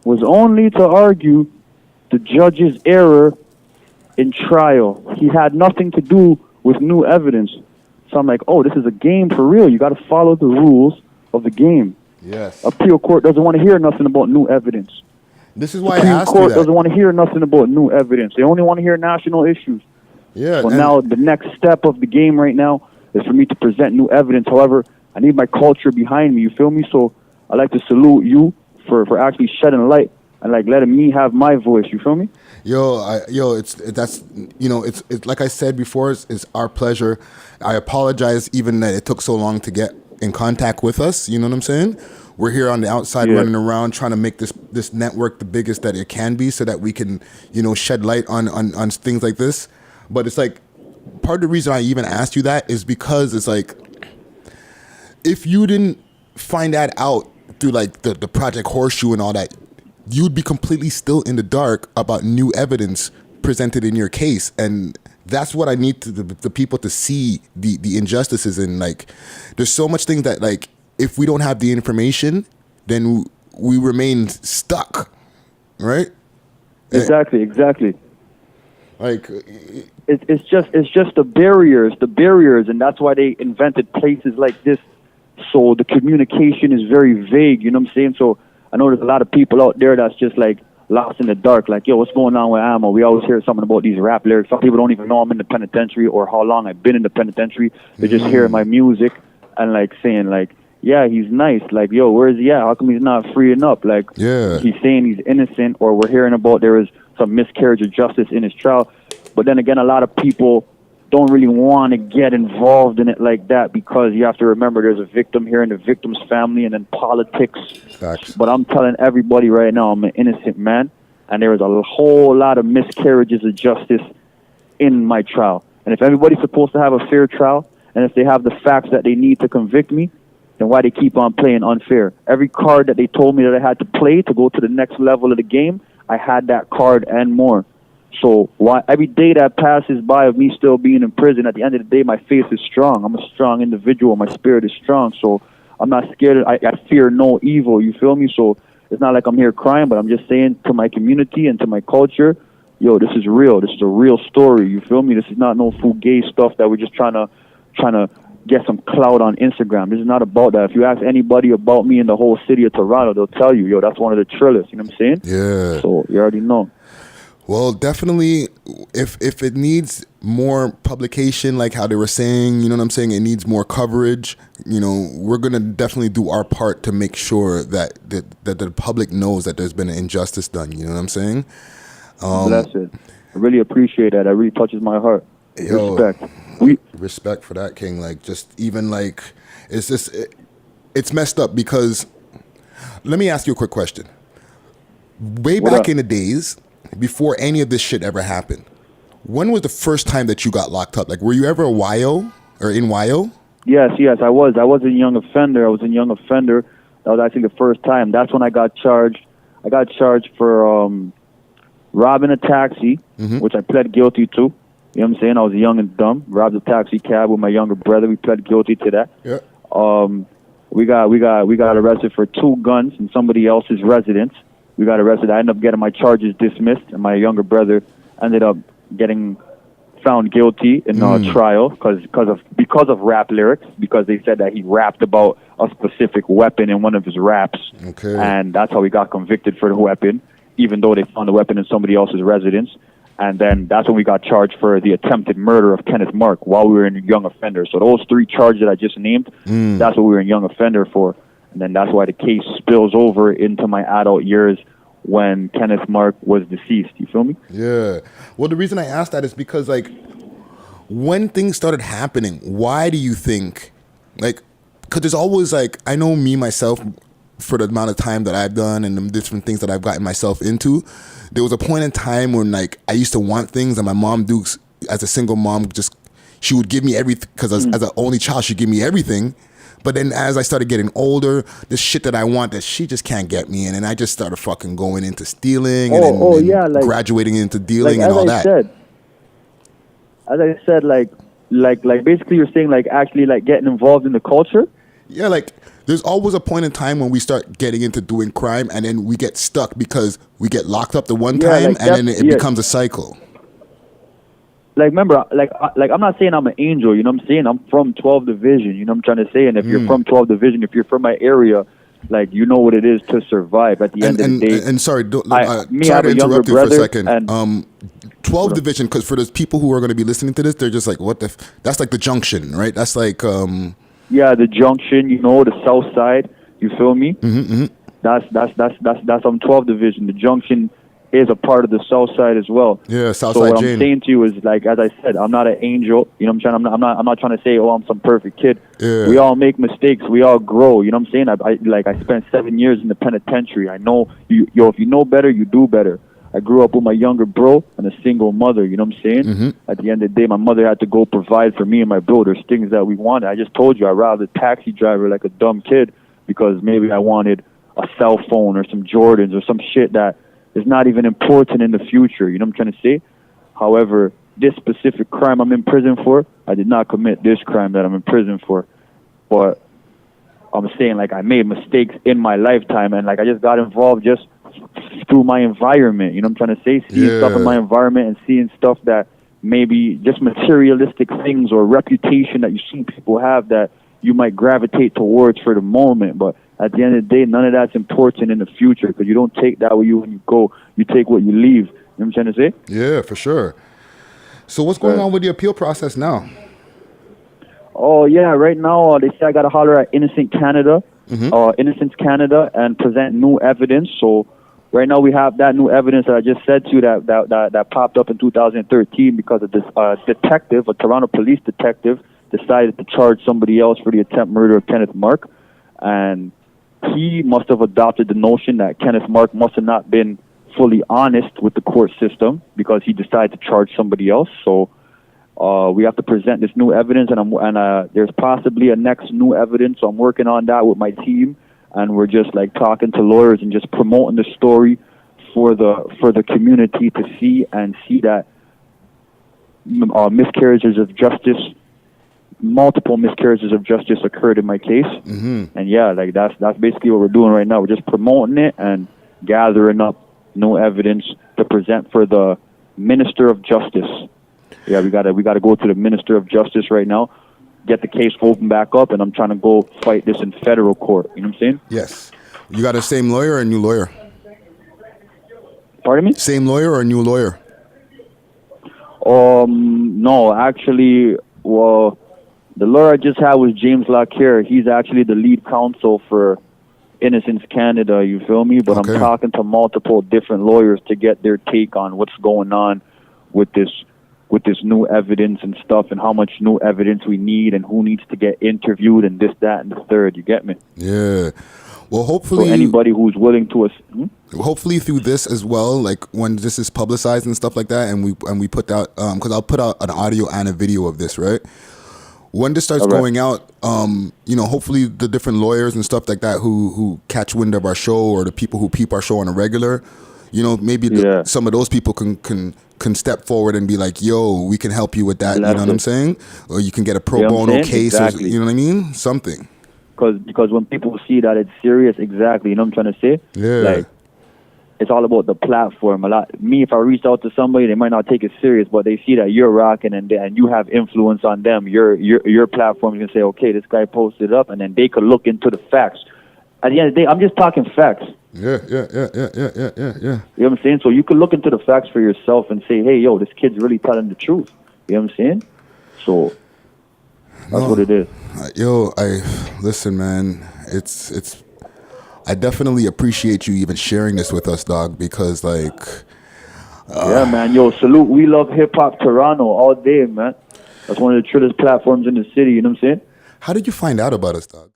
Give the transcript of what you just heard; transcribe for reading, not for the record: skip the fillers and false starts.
was only to argue the judge's error in trial. He had nothing to do with new evidence. So I'm like, oh, this is a game for real. You got to follow the rules of the game. Yes. Appeal court doesn't want to hear nothing about new evidence. This is why Supreme I asked Court you that. doesn't want to hear nothing about new evidence. They only want to hear national issues. Yeah. So now the next step of the game right now is for me to present new evidence. However, I need my culture behind me. You feel me? So I like to salute you for actually shedding light and like letting me have my voice. You feel me? It's like I said before, it's our pleasure. I apologize even that it took so long to get in contact with us. You know what I'm saying? We're here on the outside running around trying to make this network the biggest that it can be so that we can, shed light on things like this. But it's like part of the reason I even asked you that is because it's like if you didn't find that out through like the Project Horseshoe and all that, you'd be completely still in the dark about new evidence presented in your case. And that's what I need the people to see the injustices in. Like, there's so much things that, like, if we don't have the information, then we remain stuck, right? Exactly. Like, it's just the barriers, and that's why they invented places like this. So the communication is very vague. You know what I'm saying? So I know there's a lot of people out there that's just like lost in the dark. Like, yo, what's going on with Ammo? We always hear something about these rap lyrics. Some people don't even know I'm in the penitentiary or how long I've been in the penitentiary. They just hear my music and like saying like, yeah, he's nice. Like, yo, where is he at? How come he's not freeing up? Like, he's saying he's innocent, or we're hearing about there is some miscarriage of justice in his trial. But then again, a lot of people don't really want to get involved in it like that because you have to remember there's a victim here and the victim's family and then politics. Facts. But I'm telling everybody right now, I'm an innocent man, and there is a whole lot of miscarriages of justice in my trial. And if everybody's supposed to have a fair trial, and if they have the facts that they need to convict me, then why they keep on playing unfair? Every card that they told me that I had to play to go to the next level of the game, I had that card and more. So why every day that passes by of me still being in prison, at the end of the day, my faith is strong. I'm a strong individual. My spirit is strong. So I'm not scared. I fear no evil. You feel me? So it's not like I'm here crying, but I'm just saying to my community and to my culture, yo, this is real. This is a real story. You feel me? This is not no fugazi stuff that we're just trying to get some clout on Instagram. This is not about that. If you ask anybody about me in the whole city of Toronto, they'll tell you, yo, that's one of the trillers. You know what I'm saying? Yeah. So you already know. Well, definitely, if it needs more publication, like how they were saying, you know what I'm saying, it needs more coverage, we're going to definitely do our part to make sure that the public knows that there's been an injustice done, you know what I'm saying? Bless it. I really appreciate that. That really touches my heart. Respect. Respect for that, King. Like, just even like, it's messed up because, let me ask you a quick question. Way back in the days, before any of this shit ever happened, when was the first time that you got locked up? Like, were you ever a YO or in YO? Yes, I was. I was a young offender. That was actually the first time. That's when I got charged. I got charged for robbing a taxi, which I pled guilty to. You know what I'm saying? I was young and dumb. Robbed a taxi cab with my younger brother. We pled guilty to that. Yeah. We got arrested for 2 guns in somebody else's residence. We got arrested. I ended up getting my charges dismissed, and my younger brother ended up getting found guilty in trial because of rap lyrics, because they said that he rapped about a specific weapon in one of his raps. Okay. And that's how he got convicted for the weapon, even though they found the weapon in somebody else's residence. And then that's when we got charged for the attempted murder of Kenneth Mark while we were in young offender. So those 3 charges that I just named, that's what we were in young offender for. And then that's why the case spills over into my adult years when Kenneth Mark was deceased. You feel me? Yeah. Well, the reason I asked that is because, like, when things started happening, why do you think, like, because there's always, like, I know me, myself, for the amount of time that I've done and the different things that I've gotten myself into, there was a point in time when, like, I used to want things, and my mom, Dukes, as a single mom, she would give me everything, because as an only child, she'd give me everything. But then as I started getting older, the shit that I want that she just can't get me in, and I just started fucking going into stealing and graduating into dealing and all that. As I said, like basically you're saying, like, actually, like, getting involved in the culture. Yeah, like there's always a point in time when we start getting into doing crime, and then we get stuck because we get locked up the one Yeah, time, like and then that's it becomes a cycle. like remember, like I'm not saying I'm an angel, you know what I'm saying? I'm from 12 Division, you know what I'm trying to say? And if you're from 12 Division, if you're from my area, like you know what it is to survive at the end of the day. And sorry, I sorry have to a younger interrupt you for a brother, second. and 12 Division, because for those people who are going to be listening to this, they're just like, what the? That's like the junction, right? That's like, yeah, the junction, you know, the south side, you feel me? That's on 12 Division. The junction is a part of the south side as well. Yeah, south so side what Jane. I'm saying to you is, like, as I said, I'm not an angel, you know what I'm saying? I'm not trying to say, oh, I'm some perfect kid. Yeah. We all make mistakes, we all grow, you know what I'm saying? I spent 7 years in the penitentiary. I know if you know better, you do better. I grew up with my younger bro and a single mother, you know what I'm saying? At the end of the day, my mother had to go provide for me and my bro. There's things that we wanted. I just told you, I'd rather a taxi driver like a dumb kid because maybe I wanted a cell phone or some Jordans or some shit that is not even important in the future, you know what I'm trying to say? However, this specific crime I'm in prison for, I did not commit this crime that I'm in prison for. But I'm saying, like, I made mistakes in my lifetime, and, like, I just got involved just through my environment, you know what I'm trying to say? Seeing stuff in my environment and seeing stuff that maybe just materialistic things or reputation that you see people have that you might gravitate towards for the moment. But at the end of the day, none of that's important in the future because you don't take that with you when you go. You take what you leave. You know what I'm trying to say? Yeah, for sure. So what's going on with the appeal process now? Oh, yeah, right now they say I got to holler at Innocence Canada, and present new evidence. So right now we have that new evidence that I just said to you that popped up in 2013 because of this detective, a Toronto police detective, decided to charge somebody else for the attempt murder of Kenneth Mark. And he must have adopted the notion that Kenneth Mark must have not been fully honest with the court system because he decided to charge somebody else. So we have to present this new evidence, and there's possibly a next new evidence. So I'm working on that with my team, and we're just like talking to lawyers and just promoting the story for the community to see that miscarriages of justice, multiple miscarriages of justice occurred in my case. And yeah, like that's basically what we're doing right now. We're just promoting it and gathering up new evidence to present for the Minister of Justice. Yeah, we gotta go to the Minister of Justice right now, get the case open back up, and I'm trying to go fight this in federal court. You know what I'm saying? Yes. You got a same lawyer or a new lawyer? Pardon me? Same lawyer or a new lawyer? No, actually, well, the lawyer I just had was James Lacare. He's actually the lead counsel for Innocence Canada, you feel me? But okay. I'm talking to multiple different lawyers to get their take on what's going on with this new evidence and stuff, and how much new evidence we need, and who needs to get interviewed, and this, that, and the third. You get me? Yeah. Well, hopefully, so anybody who's willing to, hopefully through this as well, like when this is publicized and stuff like that, and we put out, because I'll put out an audio and a video of this, right? When this starts going out, hopefully the different lawyers and stuff like that who catch wind of our show, or the people who peep our show on a regular, maybe some of those people can step forward and be like, yo, we can help you with that. You know what I'm saying? Or you can get a pro bono case, exactly. Or, you know what I mean? Something. Because when people see that it's serious, exactly, you know what I'm trying to say? Yeah. Like, it's all about the platform. If I reached out to somebody, they might not take it serious, but they see that you're rocking and you have influence on them. Your platform, you can say, okay, this guy posted up, and then they could look into the facts. At the end of the day, I'm just talking facts. Yeah. You know what I'm saying? So you could look into the facts for yourself and say, hey, yo, this kid's really telling the truth. You know what I'm saying? So that's what it is. Listen, man, it's I definitely appreciate you even sharing this with us, dog, because yeah, man, salute. We love hip hop Toronto all day, man. That's one of the trillest platforms in the city, you know what I'm saying? How did you find out about us, dog?